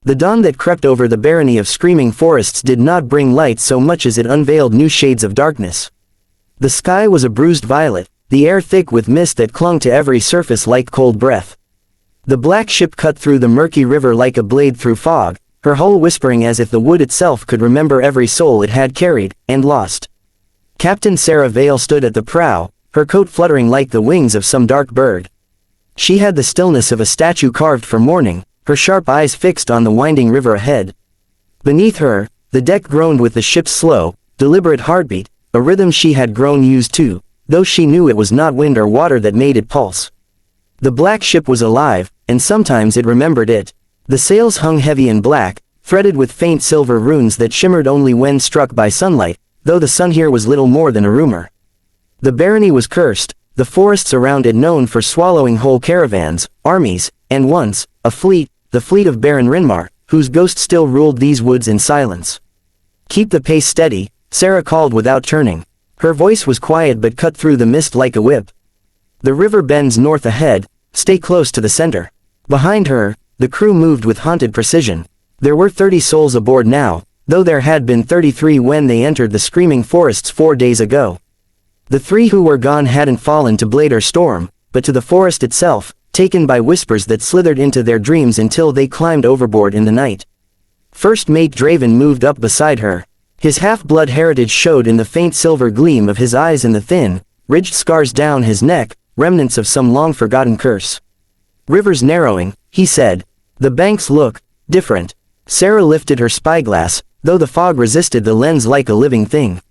The dawn that crept over the Barony of Screaming Forests did not bring light so much as it unveiled new shades of darkness. The sky was a bruised violet, the air thick with mist that clung to every surface like cold breath. The black ship cut through the murky river like a blade through fog, her hull whispering as if the wood itself could remember every soul it had carried, and lost. Captain Sarah Vale stood at the prow, her coat fluttering like the wings of some dark bird. She had the stillness of a statue carved for mourning, her sharp eyes fixed on the winding river ahead. Beneath her, the deck groaned with the ship's slow, deliberate heartbeat, a rhythm she had grown used to, though she knew it was not wind or water that made it pulse. The black ship was alive, and sometimes it remembered it. The sails hung heavy and black, threaded with faint silver runes that shimmered only when struck by sunlight, though the sun here was little more than a rumor. The barony was cursed, the forests around it known for swallowing whole caravans, armies, and once, a fleet, the fleet of Baron Rinmar, whose ghost still ruled these woods in silence. "Keep the pace steady," Sarah called without turning. Her voice was quiet but cut through the mist like a whip. "The river bends north ahead, stay close to the center." Behind her, the crew moved with haunted precision. There were 30 souls aboard now, though there had been 33 when they entered the Screaming Forests 4 days ago. The 3 who were gone hadn't fallen to blade or storm, but to the forest itself, taken by whispers that slithered into their dreams until they climbed overboard in the night. First Mate Draven moved up beside her. His half-blood heritage showed in the faint silver gleam of his eyes and the thin, ridged scars down his neck, remnants of some long-forgotten curse. "River's narrowing," he said. "The banks look different." Sarah lifted her spyglass, though the fog resisted the lens like a living thing.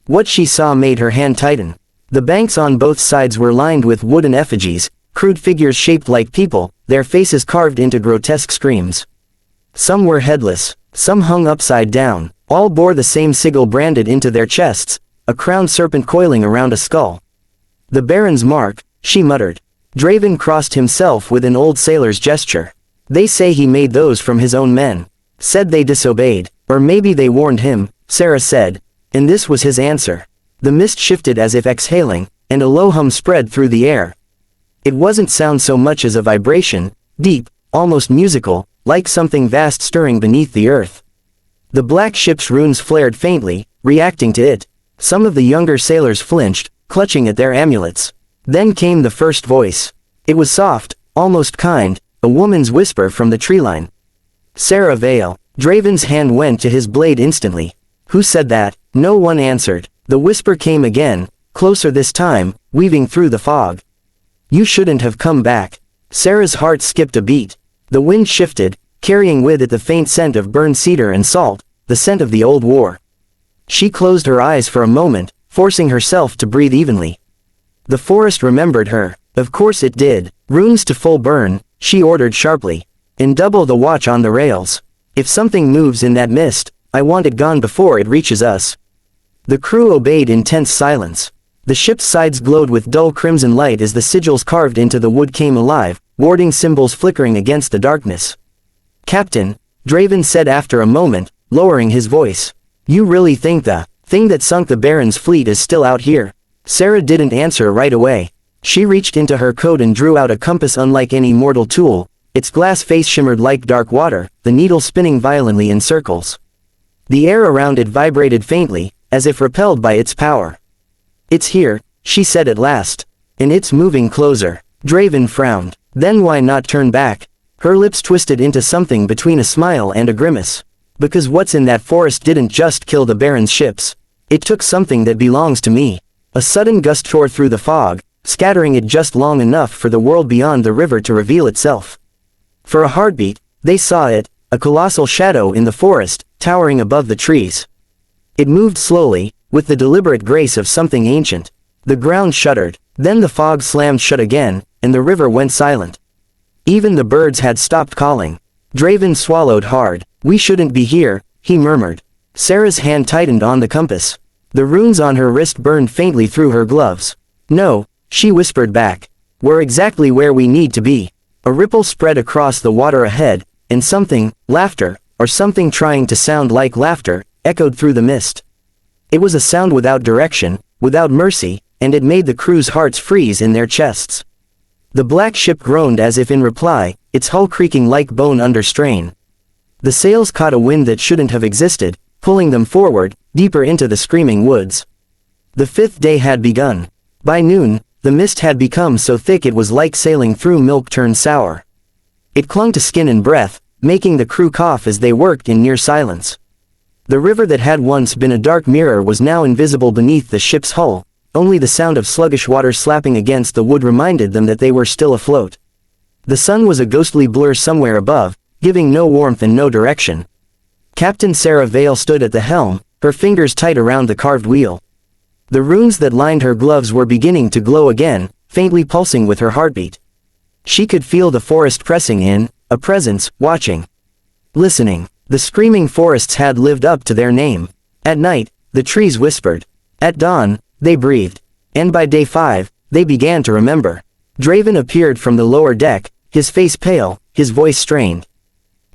What she saw made her hand tighten. The banks on both sides were lined with wooden effigies, crude figures shaped like people, their faces carved into grotesque screams. Some were headless, some hung upside down, all bore the same sigil branded into their chests, a crowned serpent coiling around a skull. "The Baron's mark," she muttered. Draven crossed himself with an old sailor's gesture. "They say he made those from his own men. Said they disobeyed, or maybe they warned him," Sarah said, and this was his answer. The mist shifted as if exhaling, and a low hum spread through the air. It wasn't sound so much as a vibration, deep, almost musical, like something vast stirring beneath the earth. The black ship's runes flared faintly, reacting to it. Some of the younger sailors flinched, clutching at their amulets. Then came the first voice. It was soft, almost kind, a woman's whisper from the treeline. "Sarah Vale." Draven's hand went to his blade instantly. "Who said that?" No one answered. The whisper came again, closer this time, weaving through the fog. "You shouldn't have come back." Sarah's heart skipped a beat. The wind shifted, carrying with it the faint scent of burned cedar and salt, the scent of the old war. She closed her eyes for a moment, forcing herself to breathe evenly. The forest remembered her. Of course it did. "Runes to full burn," she ordered sharply. "And double the watch on the rails. If something moves in that mist, I want it gone before it reaches us." The crew obeyed in tense silence. The ship's sides glowed with dull crimson light as the sigils carved into the wood came alive, warding symbols flickering against the darkness. "Captain," Draven said after a moment, lowering his voice. "You really think the thing that sunk the Baron's fleet is still out here?" Sarah didn't answer right away. She reached into her coat and drew out a compass unlike any mortal tool. Its glass face shimmered like dark water, the needle spinning violently in circles. The air around it vibrated faintly, as if repelled by its power. "It's here," she said at last. "And it's moving closer." Draven frowned. "Then why not turn back?" Her lips twisted into something between a smile and a grimace. "Because what's in that forest didn't just kill the Baron's ships. It took something that belongs to me." A sudden gust tore through the fog, scattering it just long enough for the world beyond the river to reveal itself. For a heartbeat, they saw it, a colossal shadow in the forest, towering above the trees. It moved slowly, with the deliberate grace of something ancient. The ground shuddered, then the fog slammed shut again, and the river went silent. Even the birds had stopped calling. Draven swallowed hard. "We shouldn't be here," he murmured. Sarah's hand tightened on the compass. The runes on her wrist burned faintly through her gloves. "No," she whispered back. "We're exactly where we need to be." A ripple spread across the water ahead, and something, laughter, or something trying to sound like laughter, echoed through the mist. It was a sound without direction, without mercy, and it made the crew's hearts freeze in their chests. The black ship groaned as if in reply, its hull creaking like bone under strain. The sails caught a wind that shouldn't have existed, pulling them forward, deeper into the screaming woods. The 5th day had begun. By noon, the mist had become so thick it was like sailing through milk turned sour. It clung to skin and breath, making the crew cough as they worked in near silence. The river that had once been a dark mirror was now invisible beneath the ship's hull. Only the sound of sluggish water slapping against the wood reminded them that they were still afloat. The sun was a ghostly blur somewhere above, giving no warmth and no direction. Captain Sarah Vale stood at the helm, her fingers tight around the carved wheel. The runes that lined her gloves were beginning to glow again, faintly pulsing with her heartbeat. She could feel the forest pressing in, a presence, watching. Listening. The screaming forests had lived up to their name. At night, the trees whispered. At dawn, they breathed. And by day 5, they began to remember. Draven appeared from the lower deck, his face pale, his voice strained.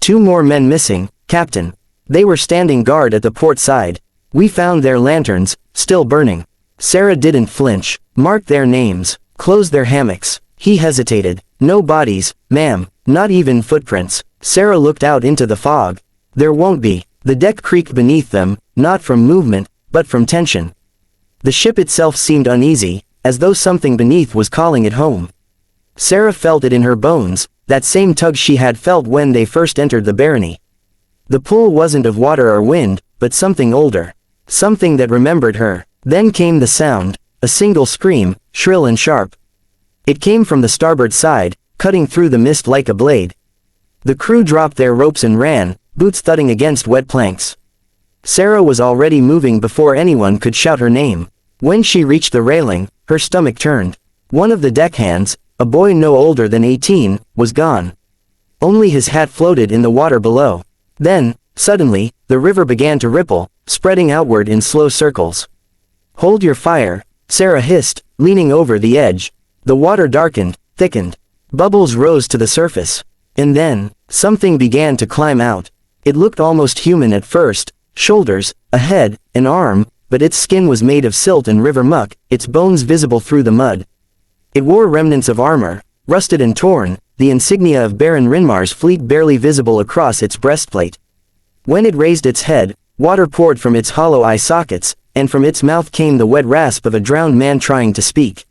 2 more men missing, Captain. They were standing guard at the port side. We found their lanterns, still burning. Sarah didn't flinch, marked their names, closed their hammocks. He hesitated. No bodies, ma'am, not even footprints. Sarah looked out into the fog. There won't be. The deck creaked beneath them, not from movement, but from tension. The ship itself seemed uneasy, as though something beneath was calling it home. Sarah felt it in her bones, that same tug she had felt when they first entered the barony. The pull wasn't of water or wind, but something older. Something that remembered her. Then came the sound, a single scream, shrill and sharp. It came from the starboard side, cutting through the mist like a blade. The crew dropped their ropes and ran, boots thudding against wet planks. Sarah was already moving before anyone could shout her name. When she reached the railing, her stomach turned. One of the deckhands, a boy no older than 18, was gone. Only his hat floated in the water below. Then, suddenly, the river began to ripple, spreading outward in slow circles. Hold your fire, Sarah hissed, leaning over the edge. The water darkened, thickened. Bubbles rose to the surface. And then, something began to climb out. It looked almost human at first, shoulders, a head, an arm, but its skin was made of silt and river muck, its bones visible through the mud. It wore remnants of armor, rusted and torn, the insignia of Baron Rinmar's fleet barely visible across its breastplate. When it raised its head, water poured from its hollow eye sockets, and from its mouth came the wet rasp of a drowned man trying to speak.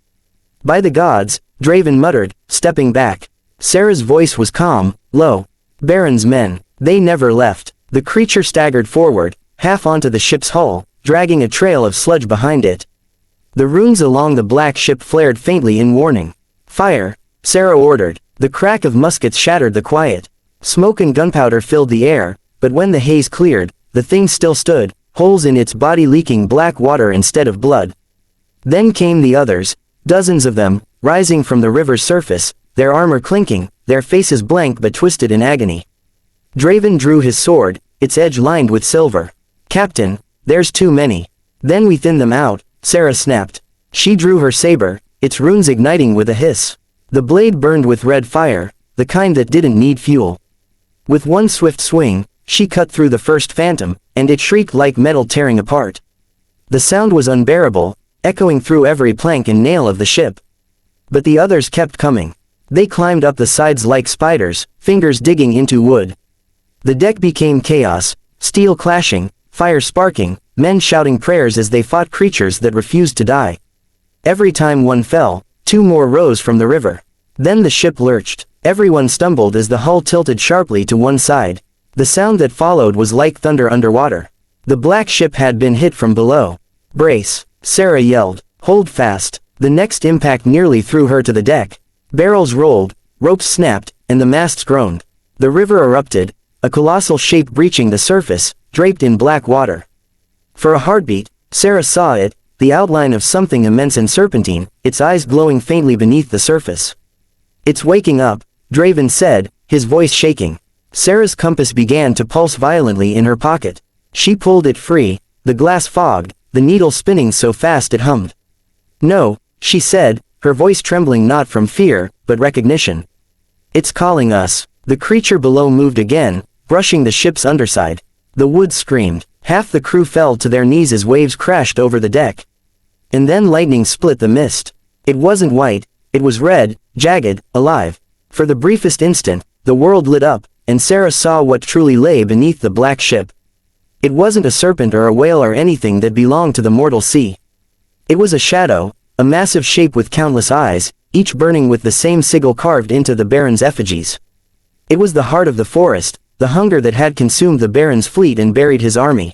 By the gods, Draven muttered, stepping back. Sarah's voice was calm, low. Baron's men, they never left. The creature staggered forward, half onto the ship's hull, dragging a trail of sludge behind it. The runes along the black ship flared faintly in warning. Fire, Sarah ordered. The crack of muskets shattered the quiet. Smoke and gunpowder filled the air, but when the haze cleared, the thing still stood, holes in its body leaking black water instead of blood. Then came the others, dozens of them, rising from the river's surface, their armor clinking, their faces blank but twisted in agony. Draven drew his sword, its edge lined with silver. Captain, there's too many. Then we thin them out, Sarah snapped. She drew her saber, its runes igniting with a hiss. The blade burned with red fire, the kind that didn't need fuel. With one swift swing, she cut through the first phantom, and it shrieked like metal tearing apart. The sound was unbearable, echoing through every plank and nail of the ship. But the others kept coming. They climbed up the sides like spiders, fingers digging into wood. The deck became chaos, steel clashing, fire sparking, men shouting prayers as they fought creatures that refused to die. Every time one fell, 2 more rose from the river. Then the ship lurched. Everyone stumbled as the hull tilted sharply to one side. The sound that followed was like thunder underwater. The black ship had been hit from below. Brace, Sarah yelled. Hold fast. The next impact nearly threw her to the deck. Barrels rolled, ropes snapped, and the masts groaned. The river erupted, a colossal shape breaching the surface, draped in black water. For a heartbeat, Sarah saw it, the outline of something immense and serpentine, its eyes glowing faintly beneath the surface. It's waking up, Draven said, his voice shaking. Sarah's compass began to pulse violently in her pocket. She pulled it free, the glass fogged, the needle spinning so fast it hummed. No, she said, her voice trembling not from fear, but recognition. It's calling us. The creature below moved again, brushing the ship's underside. The wood screamed. Half the crew fell to their knees as waves crashed over the deck. And then lightning split the mist. It wasn't white, it was red, jagged, alive. For the briefest instant, the world lit up, and Sarah saw what truly lay beneath the black ship. It wasn't a serpent or a whale or anything that belonged to the mortal sea. It was a shadow, a massive shape with countless eyes, each burning with the same sigil carved into the Baron's effigies. It was the heart of the forest, the hunger that had consumed the Baron's fleet and buried his army.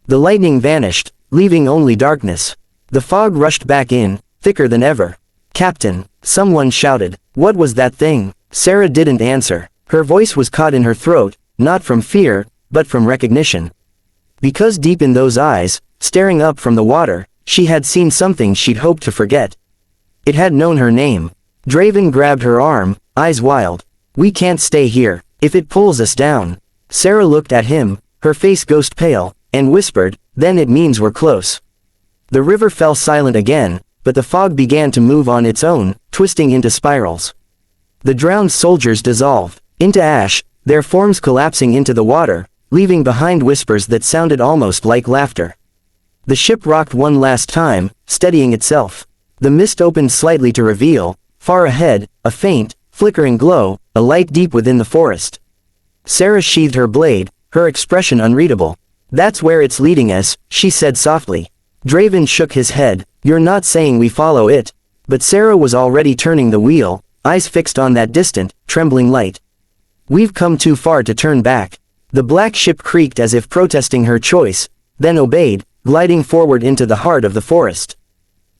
The lightning vanished, leaving only darkness. The fog rushed back in, thicker than ever. "Captain," someone shouted. "What was that thing?" Sarah didn't answer. Her voice was caught in her throat, not from fear, but from recognition. Because deep in those eyes, staring up from the water, she had seen something she'd hoped to forget. It had known her name. Draven grabbed her arm, eyes wild. "We can't stay here, if it pulls us down." Sarah looked at him, her face ghost pale, and whispered, "Then it means we're close." The river fell silent again, but the fog began to move on its own, twisting into spirals. The drowned soldiers dissolved into ash, their forms collapsing into the water, leaving behind whispers that sounded almost like laughter. The ship rocked one last time, steadying itself. The mist opened slightly to reveal, far ahead, a faint, flickering glow, a light deep within the forest. Sarah sheathed her blade, her expression unreadable. "That's where it's leading us," she said softly. Draven shook his head. "You're not saying we follow it." But Sarah was already turning the wheel, eyes fixed on that distant, trembling light. "We've come too far to turn back." The black ship creaked as if protesting her choice, then obeyed, gliding forward into the heart of the forest.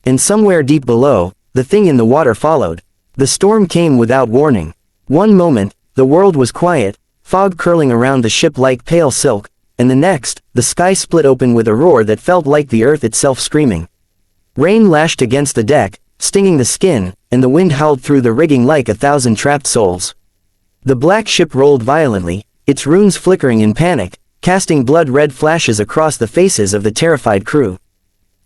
And somewhere deep below, the thing in the water followed. The storm came without warning. One moment, the world was quiet, fog curling around the ship like pale silk, and the next, the sky split open with a roar that felt like the earth itself screaming. Rain lashed against the deck, stinging the skin, and the wind howled through the rigging like a thousand trapped souls. The black ship rolled violently, its runes flickering in panic, casting blood-red flashes across the faces of the terrified crew.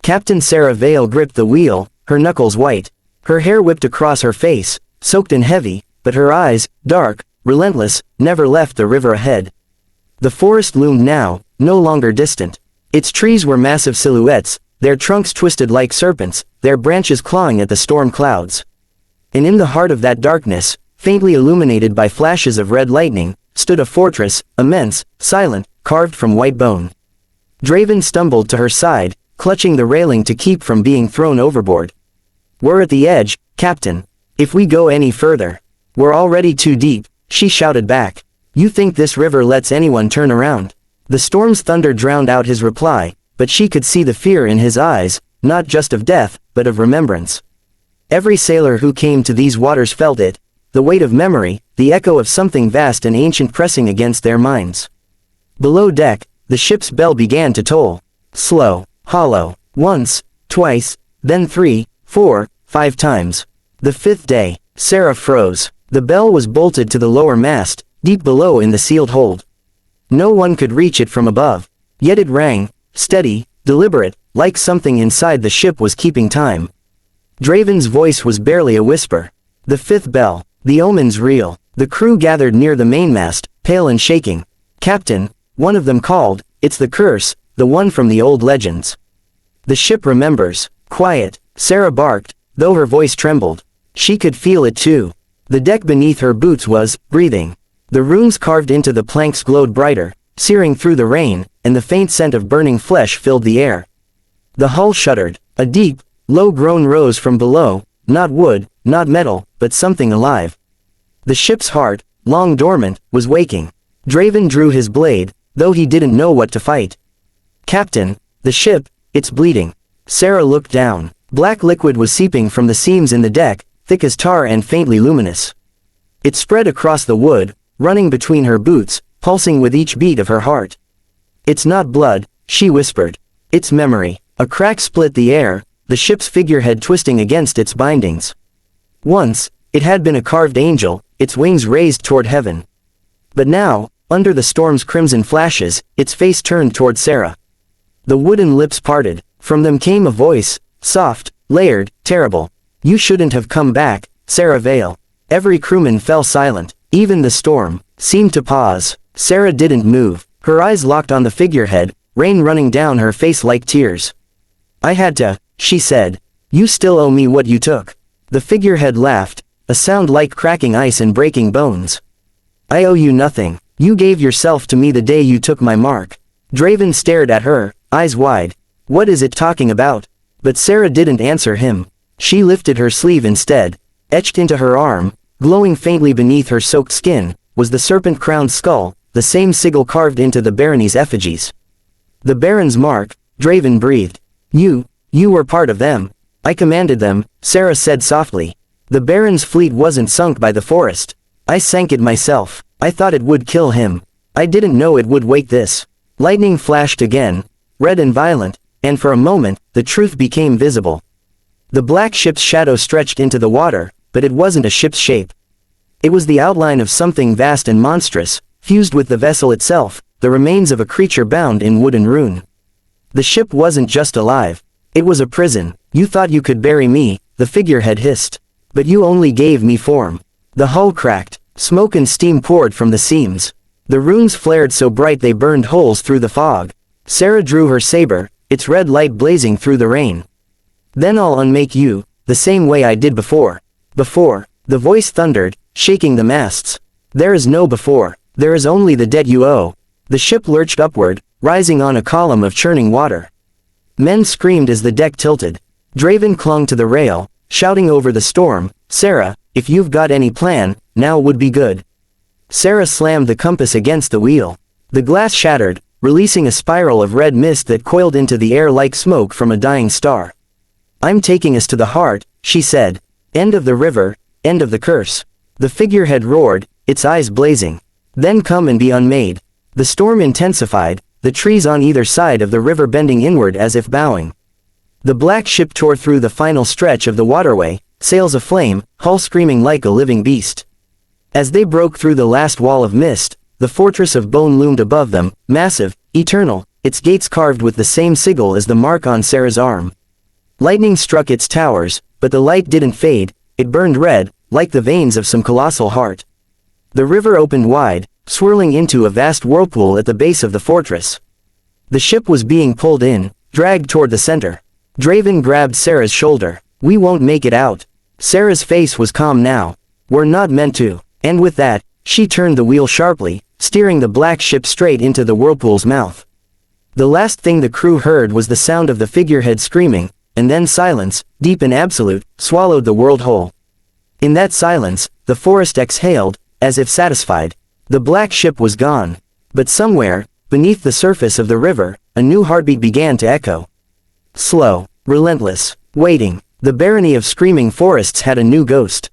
Captain Sarah Vale gripped the wheel, her knuckles white. Her hair whipped across her face, soaked and heavy, but her eyes, dark, relentless, never left the river ahead. The forest loomed now, no longer distant. Its trees were massive silhouettes, their trunks twisted like serpents, their branches clawing at the storm clouds. And in the heart of that darkness, faintly illuminated by flashes of red lightning, stood a fortress, immense, silent, carved from white bone. Draven stumbled to her side, clutching the railing to keep from being thrown overboard. "We're at the edge, Captain. If we go any further, we're already too deep," she shouted back. "You think this river lets anyone turn around?" The storm's thunder drowned out his reply, but she could see the fear in his eyes, not just of death, but of remembrance. Every sailor who came to these waters felt it, the weight of memory, the echo of something vast and ancient pressing against their minds. Below deck, the ship's bell began to toll. Slow, hollow, once, twice, then 3, 4, 5 times. The 5th day, Sarah froze. The bell was bolted to the lower mast, deep below in the sealed hold. No one could reach it from above, yet it rang, steady, deliberate, like something inside the ship was keeping time. Draven's voice was barely a whisper. The 5th bell, the omen's real. The crew gathered near the mainmast, pale and shaking. "Captain," one of them called, "it's the curse, the one from the old legends." "The ship remembers." "Quiet," Sarah barked, though her voice trembled. She could feel it too. The deck beneath her boots was breathing. The runes carved into the planks glowed brighter, searing through the rain, and the faint scent of burning flesh filled the air. The hull shuddered. A deep, low groan rose from below, not wood, not metal, but something alive. The ship's heart, long dormant, was waking. Draven drew his blade, though he didn't know what to fight. "Captain, the ship, it's bleeding." Sarah looked down. Black liquid was seeping from the seams in the deck, thick as tar and faintly luminous. It spread across the wood, running between her boots, pulsing with each beat of her heart. "It's not blood," she whispered. "It's memory." A crack split the air, the ship's figurehead twisting against its bindings. Once, it had been a carved angel, its wings raised toward heaven. But now, under the storm's crimson flashes, its face turned toward Sarah. The wooden lips parted. From them came a voice, soft, layered, terrible. "You shouldn't have come back, Sarah Vale." Every crewman fell silent. Even the storm seemed to pause. Sarah didn't move. Her eyes locked on the figurehead, rain running down her face like tears. "I had to," she said. "You still owe me what you took." The figurehead laughed, a sound like cracking ice and breaking bones. I owe you nothing. You gave yourself to me the day you took my mark. Draven stared at her, eyes wide. What is it talking about? But Sarah didn't answer him. She lifted her sleeve instead. Etched into her arm, glowing faintly beneath her soaked skin, was the serpent-crowned skull, the same sigil carved into the barony's effigies. The Baron's mark, Draven breathed. You were part of them. I commanded them, Sarah said softly. The Baron's fleet wasn't sunk by the forest. I sank it myself. I thought it would kill him. I didn't know it would wake this. Lightning flashed again, red and violent, and for a moment, the truth became visible. The black ship's shadow stretched into the water, but it wasn't a ship's shape. It was the outline of something vast and monstrous, fused with the vessel itself, the remains of a creature bound in wood and rune. The ship wasn't just alive. It was a prison. You thought you could bury me, the figurehead hissed. But you only gave me form. The hull cracked. Smoke and steam poured from the seams. The runes flared so bright they burned holes through the fog. Sarah drew her saber, its red light blazing through the rain. Then I'll unmake you, the same way I did before. Before, the voice thundered, shaking the masts. There is no before. There is only the debt you owe. The ship lurched upward, rising on a column of churning water. Men screamed as the deck tilted. Draven clung to the rail, shouting over the storm, Sarah, if you've got any plan, now would be good. Sarah slammed the compass against the wheel. The glass shattered, releasing a spiral of red mist that coiled into the air like smoke from a dying star. I'm taking us to the heart, she said. End of the river, end of the curse. The figurehead roared, its eyes blazing. Then come and be unmade. The storm intensified, the trees on either side of the river bending inward as if bowing. The black ship tore through the final stretch of the waterway, sails aflame, hull screaming like a living beast. As they broke through the last wall of mist, the fortress of bone loomed above them, massive, eternal, its gates carved with the same sigil as the mark on Sarah's arm. Lightning struck its towers, but the light didn't fade, it burned red, like the veins of some colossal heart. The river opened wide, swirling into a vast whirlpool at the base of the fortress. The ship was being pulled in, dragged toward the center. Draven grabbed Sarah's shoulder. We won't make it out. Sarah's face was calm now. We're not meant to. And with that, she turned the wheel sharply, steering the black ship straight into the whirlpool's mouth. The last thing the crew heard was the sound of the figurehead screaming, and then silence, deep and absolute, swallowed the world whole. In that silence, the forest exhaled, as if satisfied. The black ship was gone. But somewhere, beneath the surface of the river, a new heartbeat began to echo. Slow, relentless, waiting. The Barony of Screaming Forests had a new ghost.